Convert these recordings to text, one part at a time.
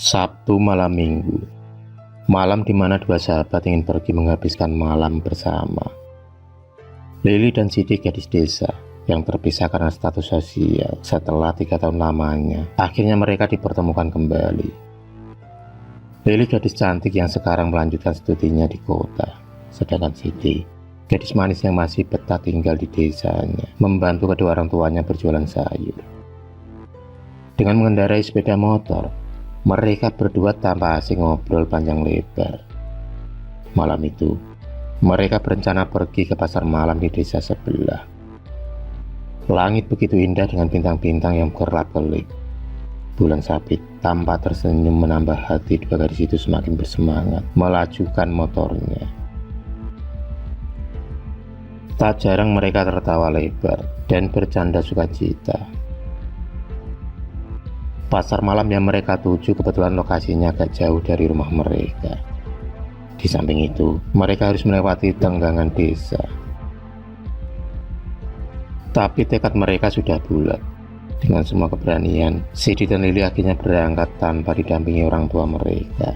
Sabtu malam minggu, malam di mana dua sahabat ingin pergi menghabiskan malam bersama. Lili dan Sidi, gadis desa yang terpisah karena status sosial setelah 3 tahun lamanya, akhirnya mereka dipertemukan kembali. Lili gadis cantik yang sekarang melanjutkan studinya di kota, sedangkan Sidi gadis manis yang masih betah tinggal di desanya, membantu kedua orang tuanya berjualan sayur. Dengan mengendarai sepeda motor, mereka berdua tanpa asing ngobrol panjang lebar. Malam itu, mereka berencana pergi ke pasar malam di desa sebelah. Langit begitu indah dengan bintang-bintang yang berkelap-kelip. Bulan sabit tanpa tersenyum menambah hati dua gadis itu semakin bersemangat melajukan motornya. Tak jarang mereka tertawa lebar dan bercanda sukacita. Pasar malam yang mereka tuju kebetulan lokasinya agak jauh dari rumah mereka. Di samping itu, mereka harus melewati tenggangan desa. Tapi tekad mereka sudah bulat. Dengan semua keberanian, Sidi dan Lili akhirnya berangkat tanpa didampingi orang tua mereka.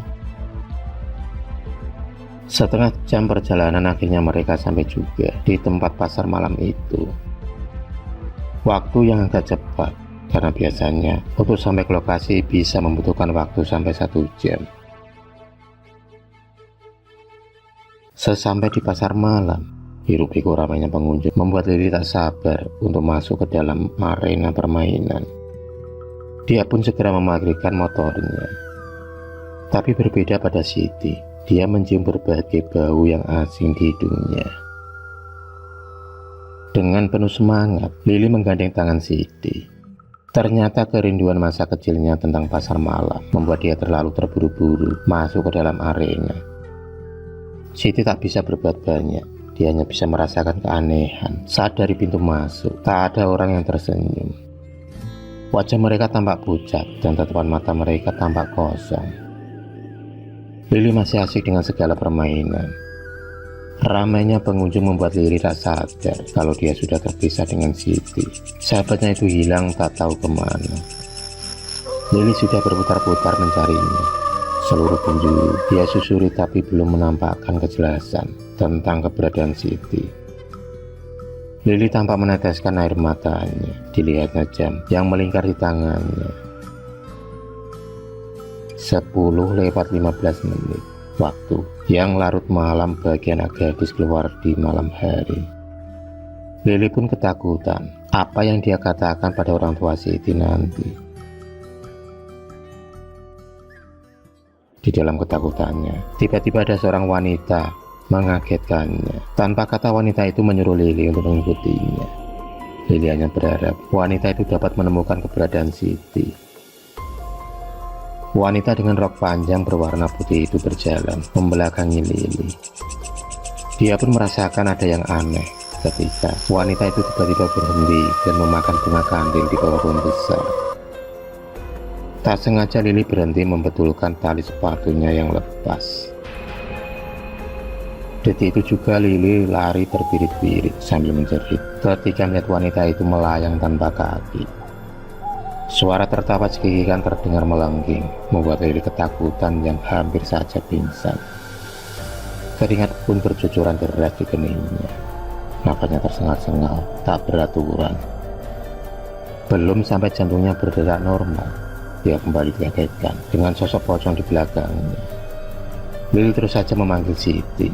Setengah jam perjalanan akhirnya mereka sampai juga di tempat pasar malam itu. Waktu yang agak cepat, karena biasanya untuk sampai ke lokasi bisa membutuhkan waktu sampai 1 jam. Sesampai di pasar malam, hiruk-pikuk ramainya pengunjung membuat Lili tak sabar untuk masuk ke dalam arena permainan. Dia pun segera memarkirkan motornya. Tapi berbeda pada Siti, dia mencium berbagai bau yang asing di hidungnya. Dengan penuh semangat, Lili menggandeng tangan Siti. Ternyata kerinduan masa kecilnya tentang pasar malam membuat dia terlalu terburu-buru masuk ke dalam arena. Siti tak bisa berbuat banyak, dia hanya bisa merasakan keanehan saat dari pintu masuk tak ada orang yang tersenyum. Wajah mereka tampak pucat dan tatapan mata mereka tampak kosong. Lili masih asik dengan segala permainan. Ramainya pengunjung membuat Lili tak sadar kalau dia sudah terpisah dengan Siti. Sahabatnya itu hilang tak tahu kemana. Lili sudah berputar-putar mencarinya. Seluruh penjuru dia susuri tapi belum menampakkan kejelasan tentang keberadaan Siti. Lili tampak meneteskan air matanya. Dilihatnya jam yang melingkar di tangannya. 10:15. Waktu yang larut malam bagi anak gadis keluar di malam hari. Lili pun ketakutan apa yang dia katakan pada orang tua Siti nanti. Di dalam ketakutannya, tiba-tiba ada seorang wanita mengagetkannya. Tanpa kata, wanita itu menyuruh Lili untuk mengikutinya. Lili hanya berharap wanita itu dapat menemukan keberadaan Siti. Wanita dengan rok panjang berwarna putih itu berjalan membelakangi Lili. Dia pun merasakan ada yang aneh ketika wanita itu tiba-tiba berhenti dan memakan bunga kandil di bawah pohon besar. Tak sengaja Lili berhenti membetulkan tali sepatunya yang lepas. Detik itu juga Lili lari terbirit-birit sambil menjerit ketika melihat wanita itu melayang tanpa kaki. Suara tertawa cekikikan terdengar melengging, membuat Lili ketakutan yang hampir saja pingsan. Keringat pun bercucuran deras di keningnya. Nafasnya tersengal-sengal, tak beraturan. Belum sampai jantungnya berdetak normal, dia kembali dikagetkan dengan sosok pocong di belakangnya. Lili terus saja memanggil Siti,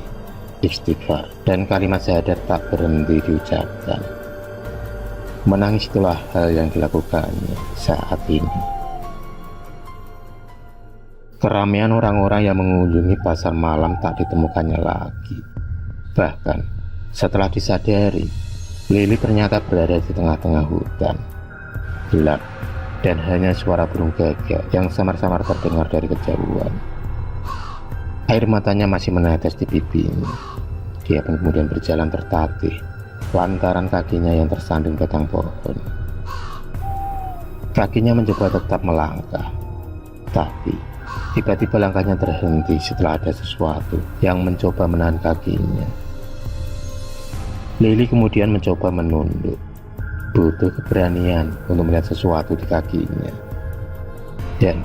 istighfar, dan kalimat syahadat tak berhenti diucapkan. Menangis itulah hal yang dilakukannya saat ini. Keramaian orang-orang yang mengunjungi pasar malam tak ditemukannya lagi. Bahkan setelah disadari, Lili ternyata berada di tengah-tengah hutan gelap dan hanya suara burung gagak yang samar-samar terdengar dari kejauhan. Air matanya masih menetes di pipinya. Dia pun kemudian berjalan tertatih lantaran kakinya yang tersandung batang pohon. Kakinya mencoba tetap melangkah, tapi tiba-tiba langkahnya terhenti setelah ada sesuatu yang mencoba menahan kakinya. Lili kemudian mencoba menunduk. Butuh keberanian untuk melihat sesuatu di kakinya. Dan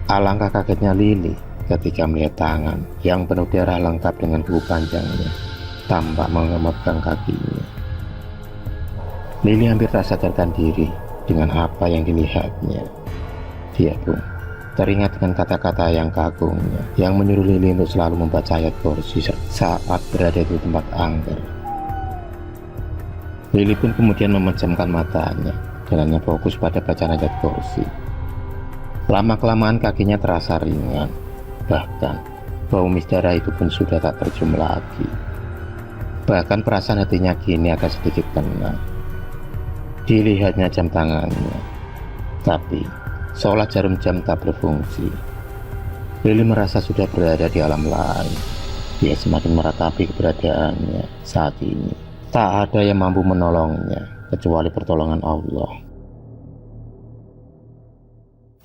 Alangkah kagetnya Lili ketika melihat tangan yang penuh darah lengkap dengan kuku panjangnya tampak memegang kakinya. Lili hampir tak sadarkan diri dengan apa yang dilihatnya. Dia pun teringat dengan kata-kata yang kagumnya yang menyuruh Lili untuk selalu membaca ayat kursi saat berada di tempat angker. Lili pun kemudian memejamkan matanya dan hanya fokus pada bacaan ayat kursi. Lama-kelamaan kakinya terasa ringan, bahkan bau misdara itu pun sudah tak tercium lagi. Bahkan perasaan hatinya kini agak sedikit tenang. Dilihatnya jam tangannya, tapi seolah jarum jam tak berfungsi. Lili merasa sudah berada di alam lain. Dia semakin meratapi keberadaannya saat ini. Tak ada yang mampu menolongnya kecuali pertolongan Allah.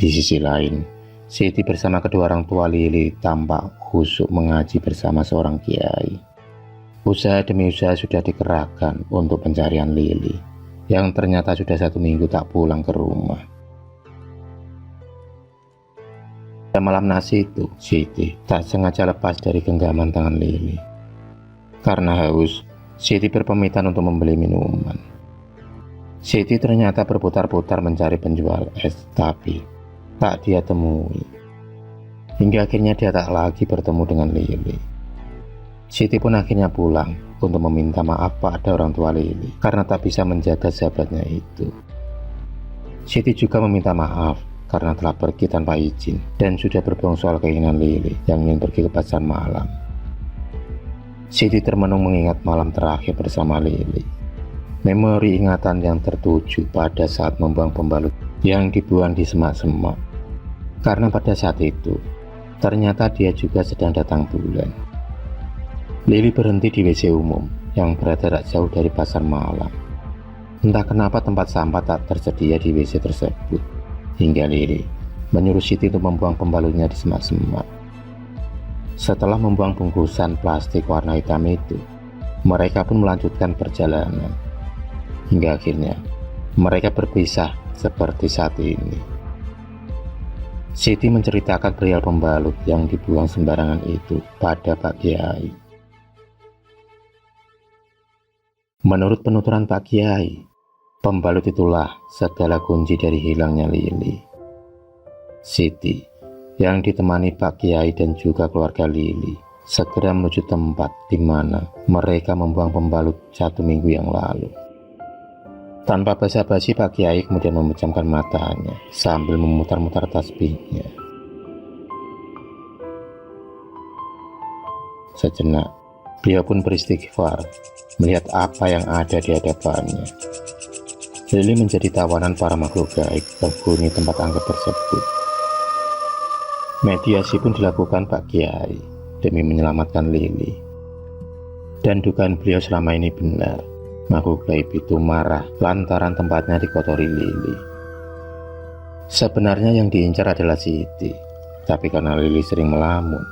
Di sisi lain, Siti bersama kedua orang tua Lili tampak khusyuk mengaji bersama seorang kiai. Usaha demi usaha sudah dikerahkan untuk pencarian Lili, yang ternyata sudah 1 minggu tak pulang ke rumah. Pada malam nasi itu, Siti tak sengaja lepas dari genggaman tangan Lili. Karena haus, Siti berpamitan untuk membeli minuman. Siti ternyata berputar-putar mencari penjual es, tapi tak dia temui. Hingga akhirnya dia tak lagi bertemu dengan Lili. Siti pun akhirnya pulang untuk meminta maaf pada orang tua Lili karena tak bisa menjaga sahabatnya itu. Siti juga meminta maaf karena telah pergi tanpa izin dan sudah berbohong soal keinginan Lili yang ingin pergi ke pasar malam. Siti termenung mengingat malam terakhir bersama Lili. Memori ingatan yang tertuju pada saat membuang pembalut yang dibuang di semak-semak. Karena pada saat itu, ternyata dia juga sedang datang bulan. Lili berhenti di WC umum yang berada tak jauh dari pasar malam. Entah kenapa tempat sampah tak tersedia di WC tersebut, hingga Lili menyuruh Siti untuk membuang pembalutnya di semak-semak. Setelah membuang bungkusan plastik warna hitam itu, mereka pun melanjutkan perjalanan. Hingga akhirnya, mereka berpisah seperti saat ini. Siti menceritakan perihal pembalut yang dibuang sembarangan itu pada Pak Kiai. Menurut penuturan Pak Kiai, pembalut itulah segala kunci dari hilangnya Lili. Siti, yang ditemani Pak Kiai dan juga keluarga Lili, segera menuju tempat di mana mereka membuang pembalut 1 minggu yang lalu. Tanpa basa-basi, Pak Kiai kemudian memejamkan matanya sambil memutar-mutar tasbihnya. Sejenak, beliau pun beristighfar melihat apa yang ada di hadapannya. Lili menjadi tawanan para makhluk gaib penghuni tempat angker tersebut. Mediasi pun dilakukan Pak Kiai demi menyelamatkan Lili. Dan dugaan beliau selama ini benar. Makhluk gaib itu marah lantaran tempatnya dikotori Lili. Sebenarnya yang diincar adalah Siti, tapi karena Lili sering melamun,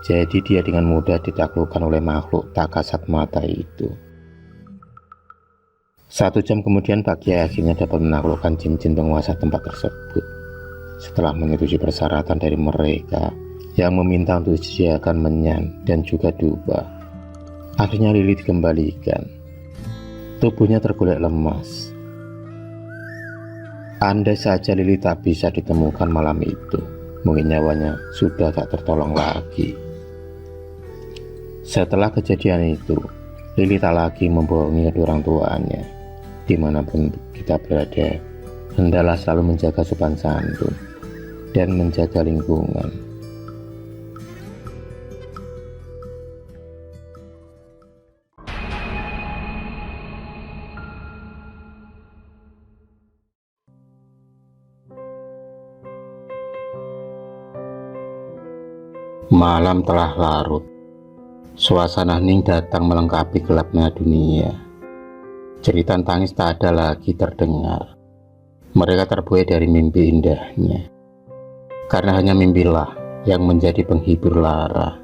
jadi dia dengan mudah ditaklukkan oleh makhluk tak kasat mata itu. 1 jam kemudian Pak Kiai akhirnya dapat menaklukkan jin-jin penguasa tempat tersebut. Setelah menyetujui persyaratan dari mereka yang meminta untuk disediakan menyan dan juga dupa, akhirnya Lili dikembalikan. Tubuhnya tergolek lemas. Andai saja Lili tak bisa ditemukan malam itu, mungkin nyawanya sudah tak tertolong lagi. Setelah kejadian itu, Lili tak lagi membohongi kedua orang tuanya. Dimanapun kita berada, hendaklah selalu menjaga sopan santun dan menjaga lingkungan. Malam telah larut. Suasana hening datang melengkapi gelapnya dunia. Jeritan tangis tak ada lagi terdengar. Mereka terbuai dari mimpi indahnya. Karena hanya mimpilah yang menjadi penghibur lara.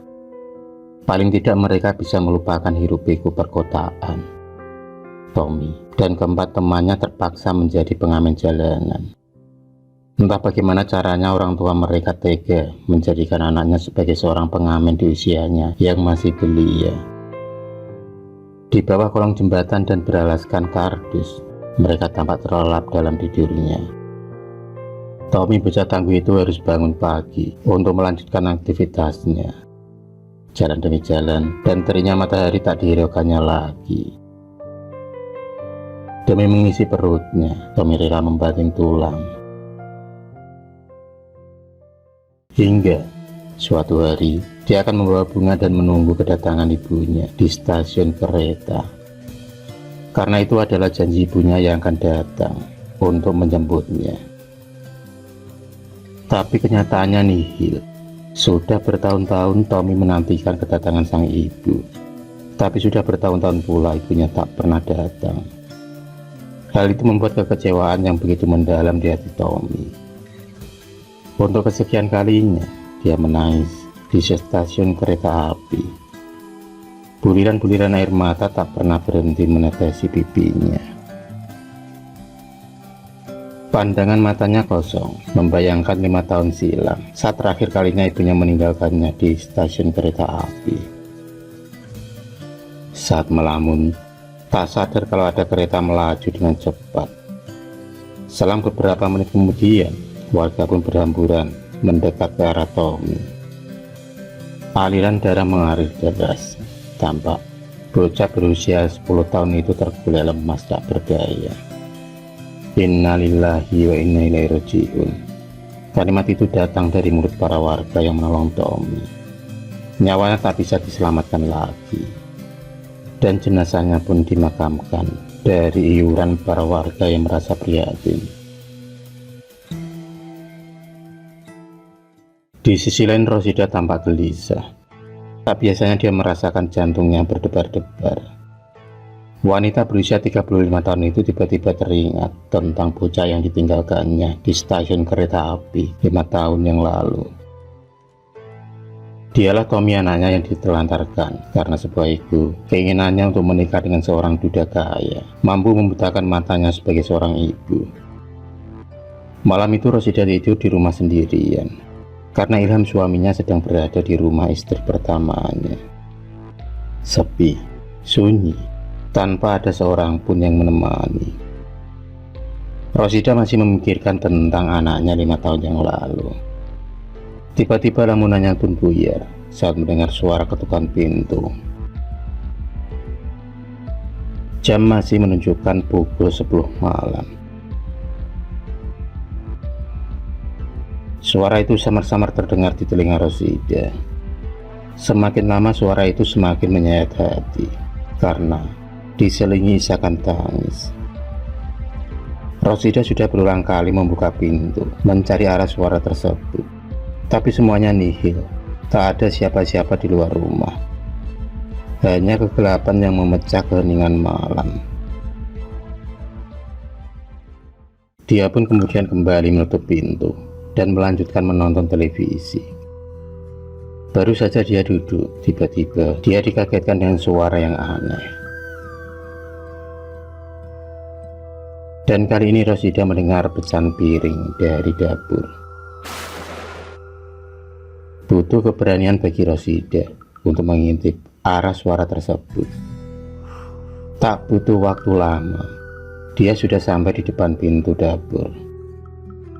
Paling tidak mereka bisa melupakan hiruk-pikuk perkotaan. Tommy dan keempat temannya terpaksa menjadi pengamen jalanan. Entah bagaimana caranya orang tua mereka tega menjadikan anaknya sebagai seorang pengamen di usianya yang masih belia. Di bawah kolong jembatan dan beralaskan kardus, mereka tampak terlelap dalam tidurnya. Tommy bocah tangguh itu harus bangun pagi untuk melanjutkan aktivitasnya. Jalan demi jalan, dan terinya matahari tak dihiraukannya lagi. Demi mengisi perutnya, Tommy rela membanting tulang. Hingga suatu hari, dia akan membawa bunga dan menunggu kedatangan ibunya di stasiun kereta. Karena itu adalah janji ibunya yang akan datang untuk menjemputnya. Tapi kenyataannya nihil. Sudah bertahun-tahun Tommy menantikan kedatangan sang ibu. Tapi sudah bertahun-tahun pula ibunya tak pernah datang. Hal itu membuat kekecewaan yang begitu mendalam di hati Tommy. Untuk kesekian kalinya, dia menangis di stasiun kereta api. Buliran-buliran air mata tak pernah berhenti menetesi pipinya. Pandangan matanya kosong, membayangkan 5 tahun silam, saat terakhir kalinya ibunya meninggalkannya di stasiun kereta api. Saat melamun, tak sadar kalau ada kereta melaju dengan cepat. Selang beberapa menit kemudian, warga pun berhamburan mendekat ke arah Tommy. Aliran darah mengalir deras. Tampak bocah berusia 10 tahun itu tergulai lemas tak berdaya. Innalillahi wa inna ilaihi raji'un. Kalimat itu datang dari mulut para warga yang menolong Tommy. Nyawanya tak bisa diselamatkan lagi, dan jenazahnya pun dimakamkan dari iuran para warga yang merasa prihatin. Di sisi lain, Rosida tampak gelisah. Tak biasanya dia merasakan jantungnya berdebar-debar. Wanita berusia 35 tahun itu tiba-tiba teringat tentang bocah yang ditinggalkannya di stasiun kereta api 5 tahun yang lalu. Dialah Tommy, anaknya yang ditelantarkan karena sebuah ego keinginannya untuk menikah dengan seorang duda kaya, mampu membutakan matanya sebagai seorang ibu. Malam itu Rosida tidur di rumah sendirian karena Ilham suaminya sedang berada di rumah istri pertamanya. Sepi, sunyi, tanpa ada seorang pun yang menemani. Rosida masih memikirkan tentang anaknya 5 tahun yang lalu. Tiba-tiba lamunannya pun buyar saat mendengar suara ketukan pintu. Jam masih menunjukkan pukul 10 malam. Suara itu samar-samar terdengar di telinga Rosida. Semakin lama suara itu semakin menyayat hati karena diselingi isakan tangis. Rosida sudah berulang kali membuka pintu mencari arah suara tersebut, tapi semuanya nihil. Tak ada siapa-siapa di luar rumah, hanya kegelapan yang memecah keheningan malam. Dia pun kemudian kembali menutup pintu dan melanjutkan menonton televisi. Baru saja dia duduk, tiba-tiba dia dikagetkan dengan suara yang aneh. Dan kali ini Rosida mendengar pecahan piring dari dapur. Butuh keberanian bagi Rosida untuk mengintip arah suara tersebut. Tak butuh waktu lama, dia sudah sampai di depan pintu dapur.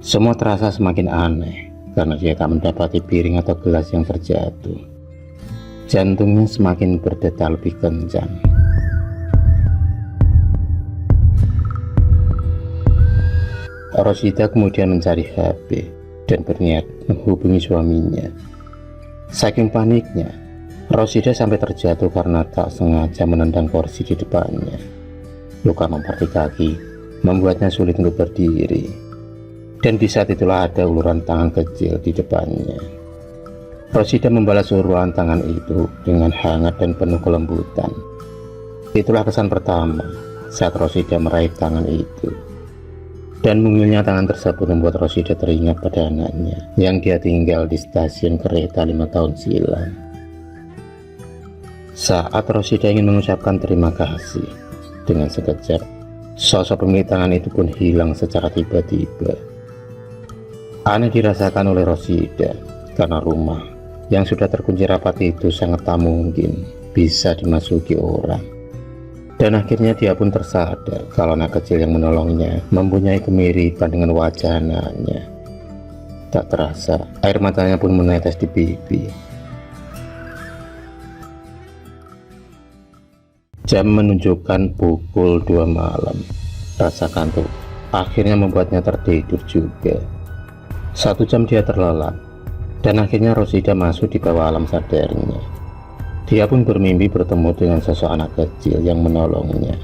Semua terasa semakin aneh karena dia tak mendapati piring atau gelas yang terjatuh. Jantungnya semakin berdetak lebih kencang. Rosida kemudian mencari HP dan berniat menghubungi suaminya. Saking paniknya, Rosida sampai terjatuh karena tak sengaja menendang kursi di depannya. Luka mempar di kaki membuatnya sulit untuk berdiri, dan di saat itulah ada uluran tangan kecil di depannya. Rosida membalas uluran tangan itu dengan hangat dan penuh kelembutan. Itulah kesan pertama saat Rosida meraih tangan itu. Dan mungilnya tangan tersebut membuat Rosida teringat pada anaknya yang dia tinggal di stasiun kereta 5 tahun silam. Saat Rosida ingin mengucapkan terima kasih, dengan sekejap sosok pemilik tangan itu pun hilang secara tiba-tiba. Aneh dirasakan oleh Rosida karena rumah yang sudah terkunci rapat itu sangat tak mungkin bisa dimasuki orang. Dan akhirnya dia pun tersadar kalau anak kecil yang menolongnya mempunyai kemiripan dengan wajah anaknya. Tak terasa air matanya pun menetes di pipi. Jam menunjukkan pukul 2 malam. Rasa kantuk akhirnya membuatnya tertidur juga. 1 jam dia terlelap, dan akhirnya Rosida masuk di bawah alam sadarnya. Dia pun bermimpi bertemu dengan sosok anak kecil yang menolongnya.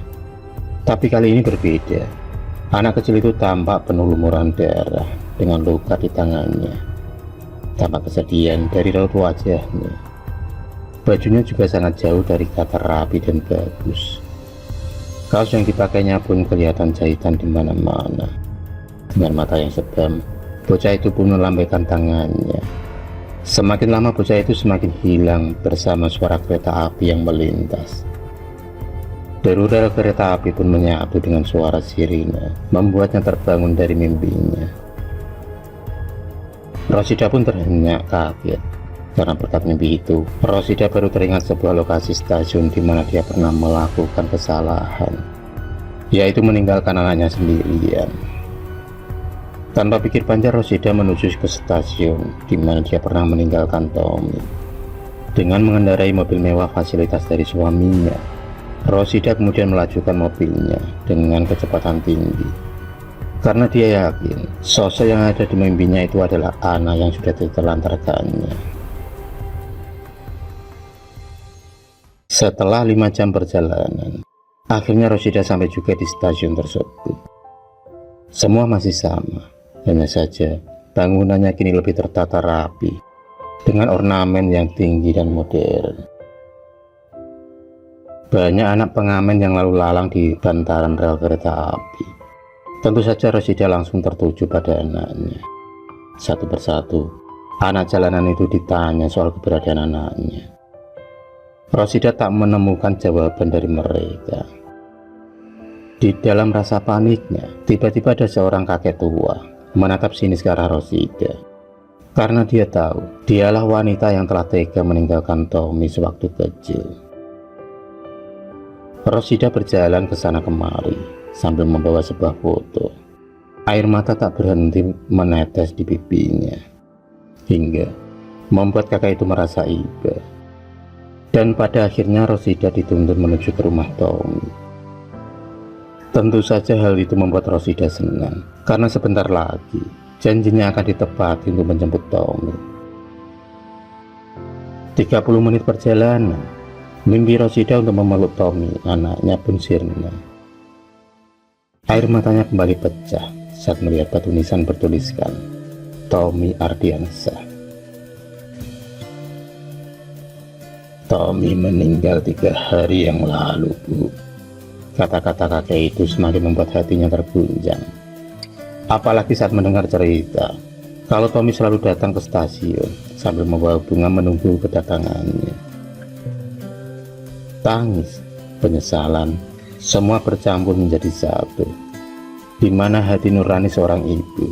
Tapi kali ini berbeda. Anak kecil itu tampak penuh lumuran darah dengan luka di tangannya. Tampak kesedihan dari raut wajahnya. Bajunya juga sangat jauh dari kata rapi dan bagus. Kaos yang dipakainya pun kelihatan jahitan di mana-mana. Dengan mata yang sebam, bocah itu pun melambaikan tangannya. Semakin lama bocah itu semakin hilang bersama suara kereta api yang melintas. Deru rel kereta api pun menyatu dengan suara sirine, membuatnya terbangun dari mimpinya. Rosida pun terhenyak kaget. Karena berkat mimpi itu, Rosida baru teringat sebuah lokasi stasiun di mana dia pernah melakukan kesalahan, yaitu meninggalkan anaknya sendirian. Tanpa pikir panjang, Rosida menuju ke stasiun di mana dia pernah meninggalkan Tommy. Dengan mengendarai mobil mewah fasilitas dari suaminya, Rosida kemudian melajukan mobilnya dengan kecepatan tinggi. Karena dia yakin sosok yang ada di mimpinya itu adalah anak yang sudah ditelantarkannya. Setelah 5 jam perjalanan, akhirnya Rosida sampai juga di stasiun tersebut. Semua masih sama, hanya saja bangunannya kini lebih tertata rapi dengan ornamen yang tinggi dan modern. Banyak anak pengamen yang lalu lalang di bantaran rel kereta api. Tentu saja Rosida langsung tertuju pada anaknya. Satu persatu, anak jalanan itu ditanya soal keberadaan anaknya. Rosida tak menemukan jawaban dari mereka. Di dalam rasa paniknya, tiba-tiba ada seorang kakek tua menatap sinis ke arah Rosida. Karena dia tahu, dialah wanita yang telah tega meninggalkan Tommy sewaktu kecil. Rosida berjalan ke sana kemari sambil membawa sebuah foto. Air mata tak berhenti menetes di pipinya, hingga membuat kakak itu merasa iba. Dan pada akhirnya Rosida dituntun menuju ke rumah Tommy. Tentu saja hal itu membuat Rosida senang, karena sebentar lagi janjinya akan ditepati untuk menjemput Tommy. 30 menit perjalanan, mimpi Rosida untuk memeluk Tommy, anaknya pun sirna. Air matanya kembali pecah saat melihat batu nisan bertuliskan Tommy Ardiansyah. Tommy meninggal 3 hari yang lalu, Bu. Kata-kata kakek itu semakin membuat hatinya terguncang. Apalagi saat mendengar cerita kalau Tommy selalu datang ke stasiun sambil membawa bunga menunggu kedatangannya. Tangis, penyesalan, semua bercampur menjadi satu. Di mana hati nurani seorang ibu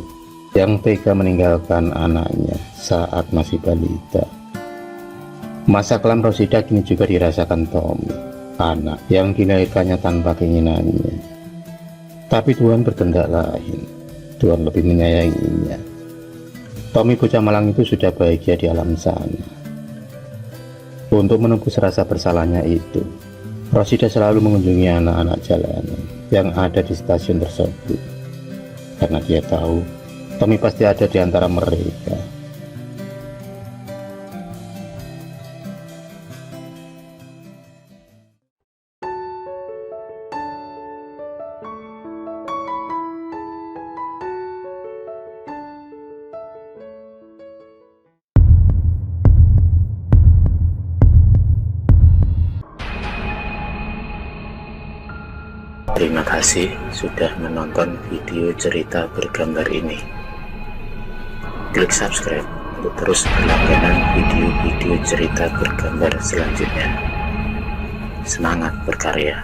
yang tega meninggalkan anaknya saat masih balita. Masa kelam Rosida kini juga dirasakan Tommy, anak yang dilahirkannya tanpa keinginannya. Tapi Tuhan berkehendak lain. Tuhan lebih menyayanginya. Tommy bocah malang itu sudah bahagia di alam sana. Untuk menembus rasa bersalahnya itu, Rosida selalu mengunjungi anak-anak jalanan yang ada di stasiun tersebut. Karena dia tahu Tommy pasti ada di antara mereka. Terima kasih sudah menonton video cerita bergambar ini. Klik subscribe untuk terus berlangganan video-video cerita bergambar selanjutnya. Semangat berkarya.